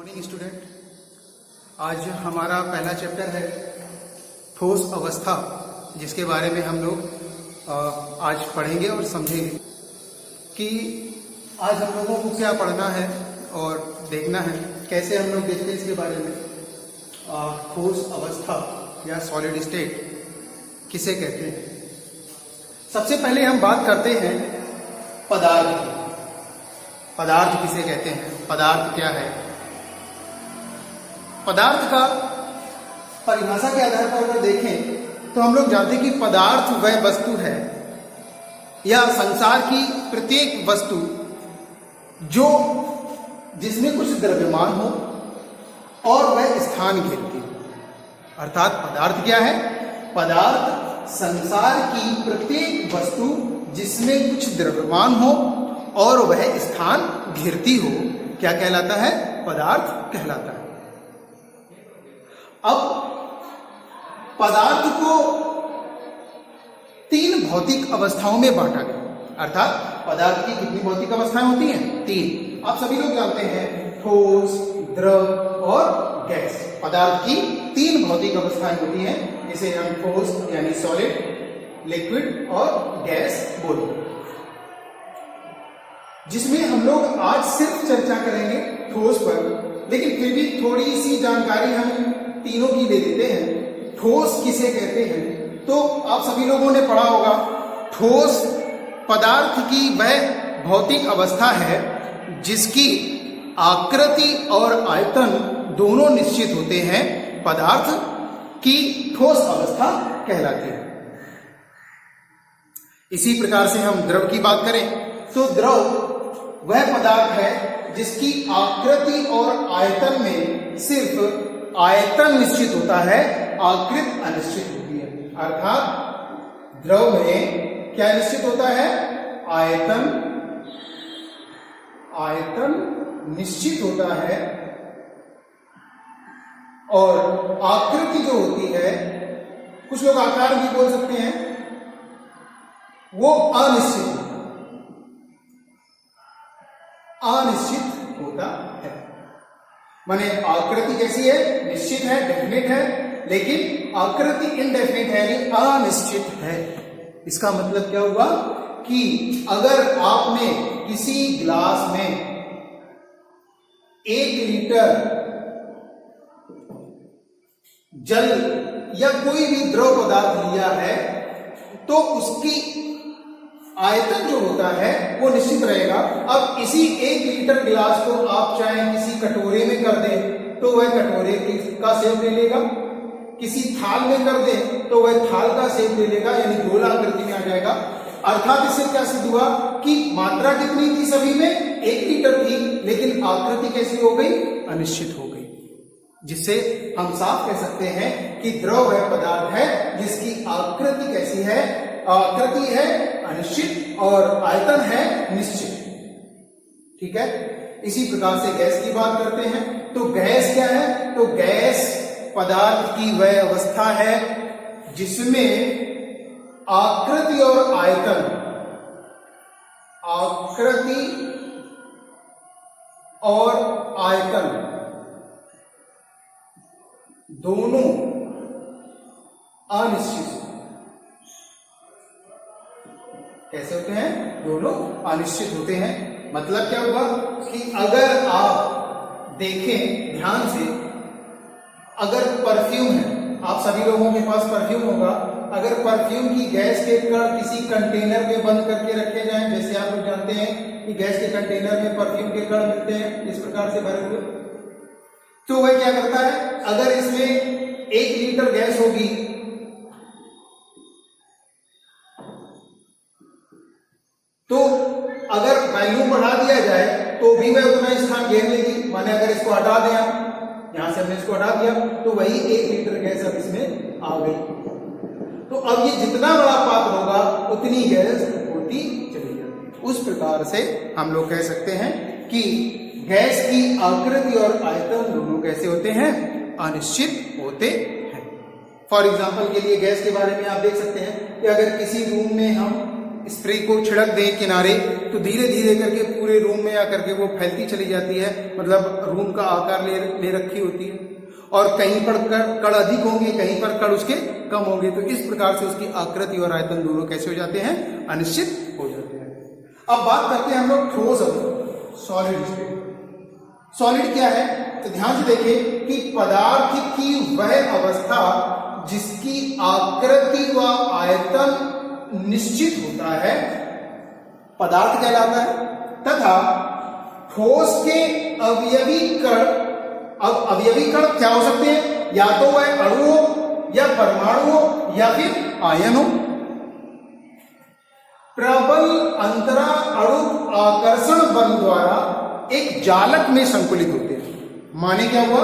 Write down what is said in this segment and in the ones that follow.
Morning student, आज हमारा पहला चैप्टर है ठोस अवस्था, जिसके बारे में हम लोग आज पढ़ेंगे और समझेंगे कि आज हम लोगों को क्या पढ़ना है और देखना है, कैसे हम लोग देखते हैं इसके बारे में। ठोस अवस्था या सॉलिड स्टेट किसे कहते हैं। सबसे पहले हम बात करते हैं पदार्थ की। पदार्थ किसे कहते हैं, पदार्थ क्या है। पदार्थ का परिभाषा के आधार पर अगर देखें तो हम लोग जानते हैं कि पदार्थ वह वस्तु है या संसार की प्रत्येक वस्तु जो जिसमें कुछ द्रव्यमान हो और वह स्थान घेरती हो। अर्थात पदार्थ क्या है, पदार्थ संसार की प्रत्येक वस्तु जिसमें कुछ द्रव्यमान हो और वह स्थान घेरती हो, क्या कहलाता है, पदार्थ कहलाता है। अब पदार्थ को तीन भौतिक अवस्थाओं में बांटा गया। अर्थात पदार्थ की कितनी भौतिक अवस्थाएं होती हैं, तीन। आप सभी लोग जानते हैं, ठोस, द्रव और गैस। पदार्थ की तीन भौतिक अवस्थाएं होती हैं, जिसे हम ठोस यानी सॉलिड, लिक्विड और गैस बोलते हैं, जिसमें हम लोग आज सिर्फ चर्चा करेंगे ठोस पर, लेकिन फिर भी थोड़ी सी जानकारी हम तीनों की ले लेते हैं। ठोस किसे कहते हैं, तो आप सभी लोगों ने पढ़ा होगा, ठोस पदार्थ की वह भौतिक अवस्था है जिसकी आकृति और आयतन दोनों निश्चित होते हैं, पदार्थ की ठोस अवस्था कहलाती है। इसी प्रकार से हम द्रव की बात करें तो द्रव वह पदार्थ है जिसकी आकृति और आयतन में सिर्फ आयतन निश्चित होता है, आकृति अनिश्चित होती है। अर्थात द्रव में क्या निश्चित होता है, आयतन निश्चित होता है और आकृति जो होती है, कुछ लोग आकार भी बोल सकते हैं, वो अनिश्चित होता है। माने आकृति कैसी है, निश्चित है, डेफिनेट है, लेकिन आकृति इनडेफिनेट है, यानी अनिश्चित है। इसका मतलब क्या हुआ कि अगर आपने किसी ग्लास में 1 लीटर जल या कोई भी द्रव पदार्थ लिया है, तो उसकी आयतन जो होता है वो निश्चित रहेगा। अब इसी 1 लीटर गिलास को आप चाहे किसी कटोरे में कर दें तो वह कटोरे का शेप ले लेगा, किसी थाल में कर दें तो वह थाल का शेप ले लेगा, यानी गोल आकृति में आ जाएगा। अर्थात इससे क्या सिद्ध हुआ कि मात्रा कितनी थी, सभी में 1 लीटर थी, लेकिन आकृति कैसी हो गई, अनिश्चित हो गई। जिससे हम साफ कह सकते हैं कि द्रव वह पदार्थ है जिसकी आकृति कैसी है, आकृति है अनिश्चित और आयतन है निश्चित। ठीक है। इसी प्रकार से गैस की बात करते हैं तो गैस क्या है, तो गैस पदार्थ की वह अवस्था है जिसमें आकृति और आयतन, आकृति और आयतन दोनों अनिश्चित। कैसे होते हैं, दोनों अनिश्चित होते हैं। मतलब क्या हुआ कि अगर आप देखें ध्यान से, अगर परफ्यूम है, आप सभी लोगों के पास परफ्यूम होगा, अगर परफ्यूम की गैस के कण किसी कंटेनर में बंद करके रखे जाएं, जैसे आप लोग जानते हैं कि गैस के कंटेनर में परफ्यूम के कण मिलते हैं इस प्रकार से भरे हुए, तो वह क्या करता है, अगर इसमें 1 लीटर गैस होगी तो अगर वैल्यूम बढ़ा दिया जाए तो भी वह उतना स्थान घेर लेगी। माने अगर इसको हटा दें, यहां से हमने इसको हटा दिया तो वही 1 लीटर गैस अब इसमें आ गई। तो अब ये जितना बड़ा पात्र होगा उतनी गैस होती चली जाती। उस प्रकार से हम लोग कह सकते हैं कि गैस की आकृति और आयतन दोनों कैसे होते हैं, अनिश्चित होते हैं। फॉर एग्जाम्पल के लिए गैस के बारे में आप देख सकते हैं कि अगर किसी रूम में हम स्प्रे को छिड़क दें किनारे, तो धीरे धीरे करके पूरे रूम में आकर के वो फैलती चली जाती है, मतलब रूम का आकार ले रखी होती है। और कहीं पर कण अधिक होंगे, कहीं पर कण उसके कम होंगे, तो इस प्रकार से उसकी आकृति और आयतन दोनों कैसे हो जाते हैं, अनिश्चित हो जाते हैं। अब बात करते हैं हम लोग ठोस अवस्था, सॉलिड स्टेट। सॉलिड क्या है, तो ध्यान से देखें कि पदार्थ की वह अवस्था जिसकी आकृति व आयतन निश्चित होता है, पदार्थ कहलाता है, तथा ठोस के अवयवी कण। अब अवयवी कण क्या हो सकते हैं, या तो वह अणु हो या परमाणु हो या फिर आयन हो। प्रबल अंतरा अणु आकर्षण बल द्वारा एक जालक में संकुलित होते हैं। माने क्या हुआ,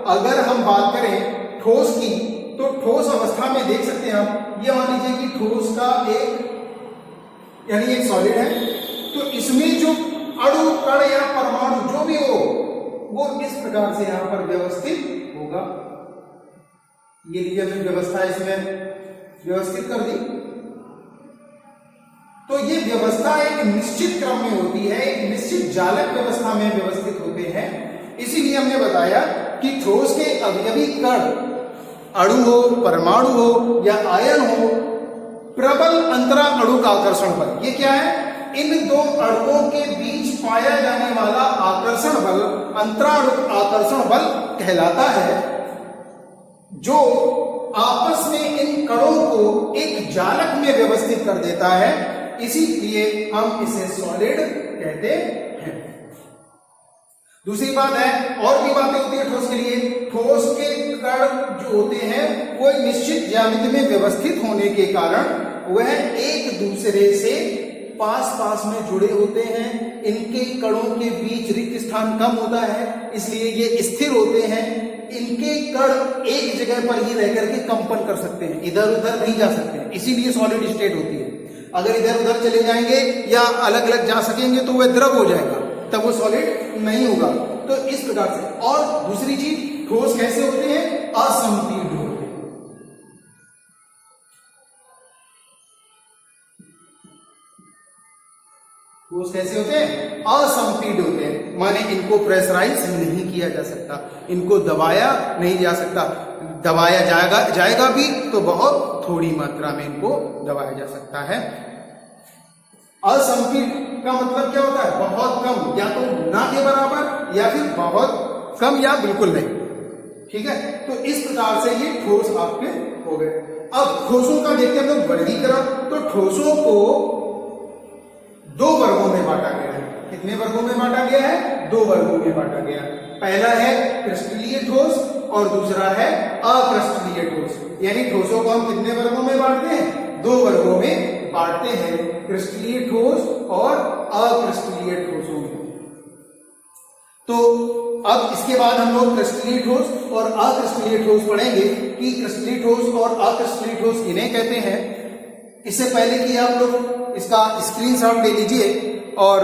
अगर हम बात करें ठोस की, तो ठोस अवस्था में देख सकते हैं हम, ये मान लीजिए कि ठोस का एक यानी एक सॉलिड है, तो इसमें जो अणु कण या परमाणु जो भी हो वो इस प्रकार से यहां पर व्यवस्थित होगा। ये लीजिए हमने व्यवस्था इसमें व्यवस्थित कर दी, तो ये व्यवस्था एक निश्चित क्रम में होती है, एक निश्चित जालक व्यवस्था में व्यवस्थित होते हैं। इसीलिए हमने बताया कि ठोस के अवयवी कण, अणु हो, परमाणु हो या आयन हो, प्रबल अंतरा अणु का आकर्षण बल, ये क्या है, इन दो अणुओं के बीच पाया जाने वाला आकर्षण बल अंतराणु आकर्षण बल कहलाता है, जो आपस में इन कणों को एक जालक में व्यवस्थित कर देता है। इसीलिए हम इसे सॉलिड कहते हैं। दूसरी बात है, और भी बातें होती है ठोस के लिए। ठोस के कण जो होते हैं वो निश्चित ज्यामिति में व्यवस्थित होने के कारण वह एक दूसरे से पास पास में जुड़े होते हैं। इनके कणों के बीच रिक्त स्थान कम होता है, इसलिए ये स्थिर होते हैं। इनके कण एक जगह पर ही रह करके कंपन कर सकते हैं, इधर उधर नहीं जा सकते हैं, इसीलिए सॉलिड स्टेट होती है। अगर इधर उधर चले जाएंगे या अलग अलग जा सकेंगे तो वह द्रव हो जाएगा, तब वो सॉलिड नहीं होगा। तो इस प्रकार से। और दूसरी चीज, ठोस कैसे होते हैं, असंपीड्य होते हैं। ठोस कैसे होते हैं, असंपीड्य होते हैं। माने इनको प्रेशराइज नहीं किया जा सकता, इनको दबाया नहीं जा सकता। दबाया जाएगा भी तो बहुत थोड़ी मात्रा में इनको दबाया जा सकता है। असंपीड्य का मतलब क्या होता है, बहुत कम, या तो ना के बराबर या फिर बहुत कम या बिल्कुल नहीं। ठीक है, तो इस प्रकार से ये ठोस आपके हो गए। अब ठोसों का देखते हैं हम लोग वर्गीकरण। तो ठोसों को दो वर्गों में बांटा गया है। कितने वर्गों में बांटा गया है, दो वर्गों में बांटा गया। पहला है क्रिस्टलीय ठोस और दूसरा है अक्रिस्टलीय ठोस। यानी ठोसों को हम कितने वर्गों में बांटते हैं, दो वर्गों में बांटते हैं, क्रिस्टलीय ठोस और अक्रिस्टलीय ठोसों में। तो अब इसके बाद हम लोग क्रिस्टलीय ठोस और अक्रिस्टलीय ठोस पढ़ेंगे कि क्रिस्टलीय ठोस और अक्रिस्टलीय ठोस किन्हें कहते हैं। इससे पहले कि आप लोग इसका स्क्रीनशॉट ले लीजिए, और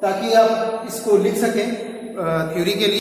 ताकि आप इसको लिख सकें थ्योरी के लिए।